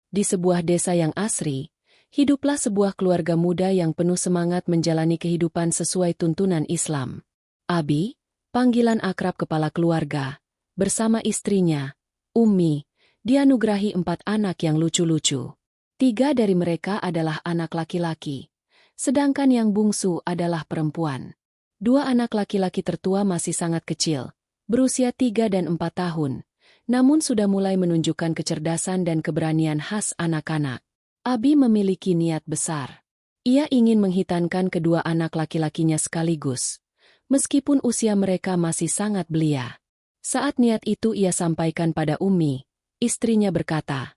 Di sebuah desa yang asri, hiduplah sebuah keluarga muda yang penuh semangat menjalani kehidupan sesuai tuntunan Islam. Abi, panggilan akrab kepala keluarga, bersama istrinya, Ummi, dianugerahi 4 anak yang lucu-lucu. 3 dari mereka adalah anak laki-laki, sedangkan yang bungsu adalah perempuan. 2 anak laki-laki tertua masih sangat kecil, berusia 3 dan 4 tahun, namun sudah mulai menunjukkan kecerdasan dan keberanian khas anak-anak. Abi memiliki niat besar. Ia ingin menghitankan kedua anak laki-lakinya sekaligus, meskipun usia mereka masih sangat belia. Saat niat itu ia sampaikan pada Ummi, istrinya berkata,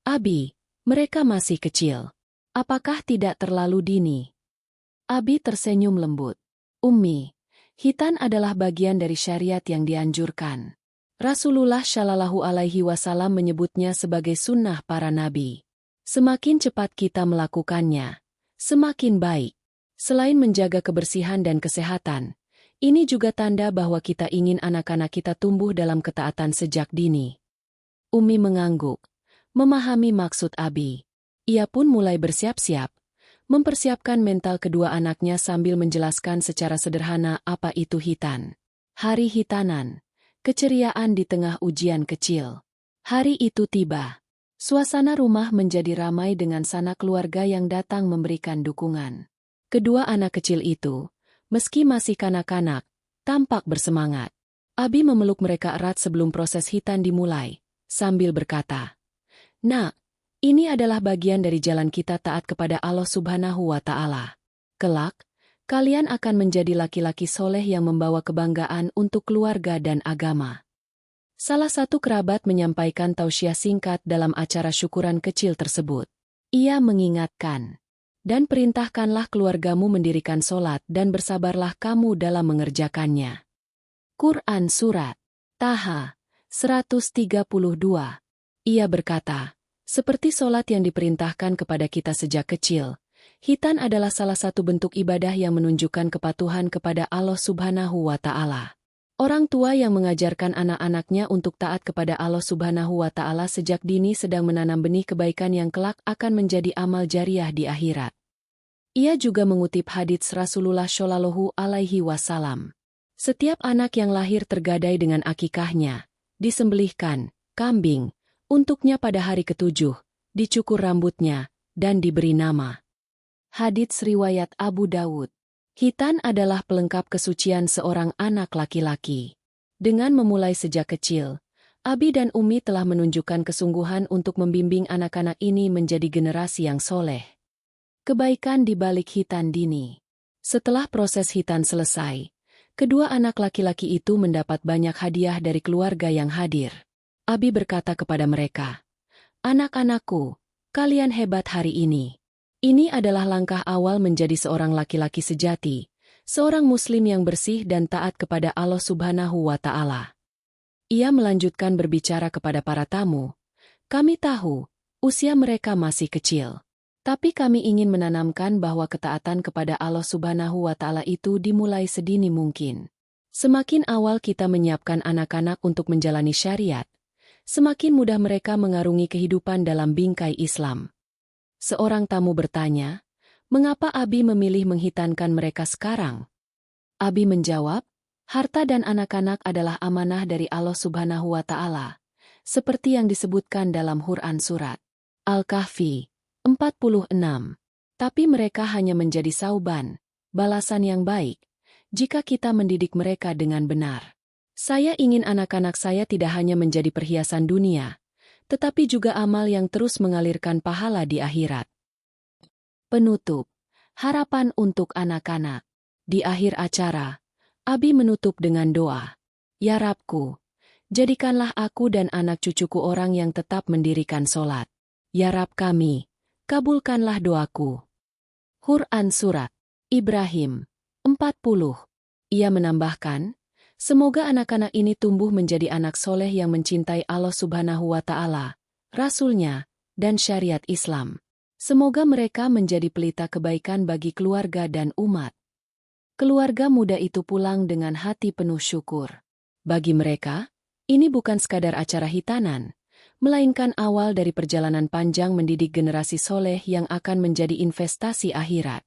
"Abi, mereka masih kecil. Apakah tidak terlalu dini?" Abi tersenyum lembut. "Ummi, khitan adalah bagian dari syariat yang dianjurkan. Rasulullah Shallallahu Alaihi Wasallam menyebutnya sebagai sunnah para nabi. Semakin cepat kita melakukannya, semakin baik. Selain menjaga kebersihan dan kesehatan, ini juga tanda bahwa kita ingin anak-anak kita tumbuh dalam ketaatan sejak dini." Ummi mengangguk, memahami maksud Abi. Ia pun mulai bersiap-siap, mempersiapkan mental kedua anaknya sambil menjelaskan secara sederhana apa itu khitan. Hari khitanan, keceriaan di tengah ujian kecil. Hari itu tiba. Suasana rumah menjadi ramai dengan sanak keluarga yang datang memberikan dukungan. Kedua anak kecil itu, meski masih kanak-kanak, tampak bersemangat. Abi memeluk mereka erat sebelum proses khitan dimulai, sambil berkata, "Nak, ini adalah bagian dari jalan kita taat kepada Allah Subhanahu wa Ta'ala. Kelak, kalian akan menjadi laki-laki soleh yang membawa kebanggaan untuk keluarga dan agama." Salah satu kerabat menyampaikan tausiah singkat dalam acara syukuran kecil tersebut. Ia mengingatkan, "Dan perintahkanlah keluargamu mendirikan solat dan bersabarlah kamu dalam mengerjakannya." Quran Surat Taha 132. Ia berkata, "Seperti solat yang diperintahkan kepada kita sejak kecil, khitan adalah salah satu bentuk ibadah yang menunjukkan kepatuhan kepada Allah Subhanahu wa Ta'ala." Orang tua yang mengajarkan anak-anaknya untuk taat kepada Allah Subhanahu wa Ta'ala sejak dini sedang menanam benih kebaikan yang kelak akan menjadi amal jariah di akhirat. Ia juga mengutip hadits Rasulullah Shallallahu Alaihi Wasallam. Setiap anak yang lahir tergadai dengan akikahnya, disembelihkan, kambing, untuknya pada hari ke-7, dicukur rambutnya, dan diberi nama. Hadits riwayat Abu Dawud. Khitan adalah pelengkap kesucian seorang anak laki-laki. Dengan memulai sejak kecil, Abi dan Ummi telah menunjukkan kesungguhan untuk membimbing anak-anak ini menjadi generasi yang soleh. Kebaikan di balik khitan dini. Setelah proses khitan selesai, kedua anak laki-laki itu mendapat banyak hadiah dari keluarga yang hadir. Abi berkata kepada mereka, "Anak-anakku, kalian hebat hari ini. Ini adalah langkah awal menjadi seorang laki-laki sejati, seorang muslim yang bersih dan taat kepada Allah Subhanahu wa Ta'ala." Ia melanjutkan berbicara kepada para tamu, "Kami tahu, usia mereka masih kecil. Tapi kami ingin menanamkan bahwa ketaatan kepada Allah Subhanahu wa Ta'ala itu dimulai sedini mungkin. Semakin awal kita menyiapkan anak-anak untuk menjalani syariat, semakin mudah mereka mengarungi kehidupan dalam bingkai Islam." Seorang tamu bertanya, "Mengapa Abi memilih menghitankan mereka sekarang?" Abi menjawab, "Harta dan anak-anak adalah amanah dari Allah Subhanahu wa Ta'ala, seperti yang disebutkan dalam Quran Surat Al-Kahfi 46. Tapi mereka hanya menjadi sauban, balasan yang baik, jika kita mendidik mereka dengan benar. Saya ingin anak-anak saya tidak hanya menjadi perhiasan dunia, tetapi juga amal yang terus mengalirkan pahala di akhirat." Penutup. Harapan untuk anak-anak. Di akhir acara, Abi menutup dengan doa, "Ya Rabbku, jadikanlah aku dan anak cucuku orang yang tetap mendirikan solat. Ya Rabb kami, kabulkanlah doaku." Quran Surat Ibrahim 40. Ia menambahkan, "Semoga anak-anak ini tumbuh menjadi anak soleh yang mencintai Allah Subhanahu wa Ta'ala, Rasul-Nya, dan syariat Islam. Semoga mereka menjadi pelita kebaikan bagi keluarga dan umat." Keluarga muda itu pulang dengan hati penuh syukur. Bagi mereka, ini bukan sekadar acara khitanan, melainkan awal dari perjalanan panjang mendidik generasi soleh yang akan menjadi investasi akhirat.